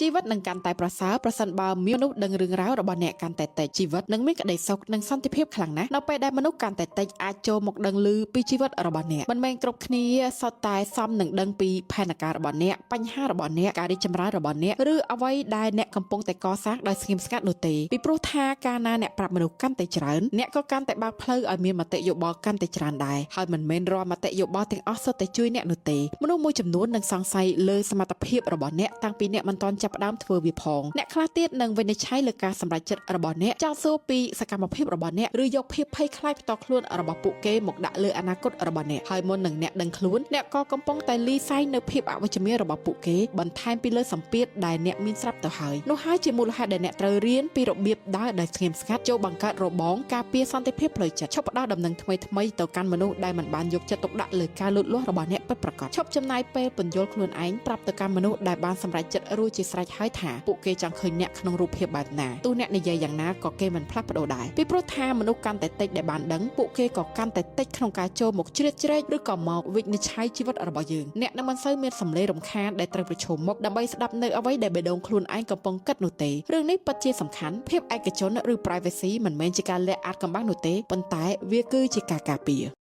ជីវិតនឹងកាន់តែប្រសើរប្រសិនបើមានមនុស្សដឹងរឿងរ៉ាវរបស់អ្នកកាន់តែតិចជីវិតនឹងមានក្តីសុខនិងសន្តិភាពខ្លាំងណាស់នៅពេលដែលមនុស្សកាន់តែតិចអាចចូលមកដឹងឮពីជីវិតរបស់អ្នកមិនមែនគ្រប់គ្នាសុទ្ធតែសមនឹងដឹងពីផែនការរបស់អ្នកបញ្ហារបស់អ្នកការរីកចម្រើនរបស់អ្នកឬអ្វីដែលអ្នកកំពុងតែកសាងដោយស្ងៀមស្ងាត់នោះទេពីព្រោះថាកាលណាអ្នកប្រាប់មនុស្សកាន់តែច្រើនអ្នកក៏កាន់តែបើកផ្លូវឲ្យមានមតិយោបល់កាន់តែច្រើនដែរហើយមិនមែនរាល់មតិយោបល់ទាំងអស់សុទ្ធតែជួយអ្នកនោះទេមនុស្សមួយចំនួននឹងសង្ស័យលើសមត្ថភាពរបស់អ្នកតាំងពីអ្នកមិនទាន់ចាប់ផ្ដើមធ្វើវាផងអ្នកខ្លះទៀតនឹងវិនិច្ឆ័យលើការសម្រេចចិត្តរបស់អ្នកចោទសួរពីសកម្មភាពរបស់អ្នកឬយកភាពភ័យខ្លាចផ្ទាល់ខ្លួនរបស់ពួកគេមកដាក់លើអនាគតរបស់អ្នកហើយមុននឹងអ្នកដឹងខ្លួនអ្នកក៏កំពុងតែលីស័យនៅភាពអវិជ្ជមានរបស់ពួកគេបន្ថែមពីលើសម្ពាធដែលអ្នកមានស្រាប់ទៅហើយនោះហើយជាមូលហេតុដែលអ្នកត្រូវរៀនពីរបៀបដើរដោយស្ងៀមស្ងាត់ចូលបង្កើតរបងការពារសន្តិភាពផ្លូវចិត្តឈប់ផ្ដល់ដំណឹងថ្មីៗទៅកាន់មនុស្សដែលមិនបានយកចិត្តទុកដាក់លើការលូតលាស់របស់អ្នកពិតប្រាកដឈប់ចំណាយពេលពន្យល់ខ្លួនឯងប្រាប់ទៅកាន់មនុស្សដែលបានសម្រេចចិត្តរួចជាស្រេចហើយថាពួកគេចង់ឃើញអ្នកក្នុងរូបភាពបែបណាទោះអ្នកនិយាយយ៉ាងណាក៏គេមិនផ្លាស់ប្ដូរដែរពីព្រោះថាមនុស្សកាន់តែតិចដែលបានដឹងពួកគេក៏កាន់តែតិចក្នុងការចូលមកជ្រៀតជ្រែកឬក៏មកវិនិច្ឆ័យជីវិតរបស់យើងអ្នកនឹងមិនសូវមានសម្លេងរំខានដែលត្រូវប្រឈមមុខដើម្បីស្ដាប់នៅអ្វីដែលបេះដូងខ្លួនឯងកំពុងគិតនោះទេរឿងនេះពិតជាសំខាន់ភាពឯកជនឬ privacy មិនមែនជាការលាក់អាតកំបាំងនោះទេប៉ុន្តែវាគឺជាការការពារ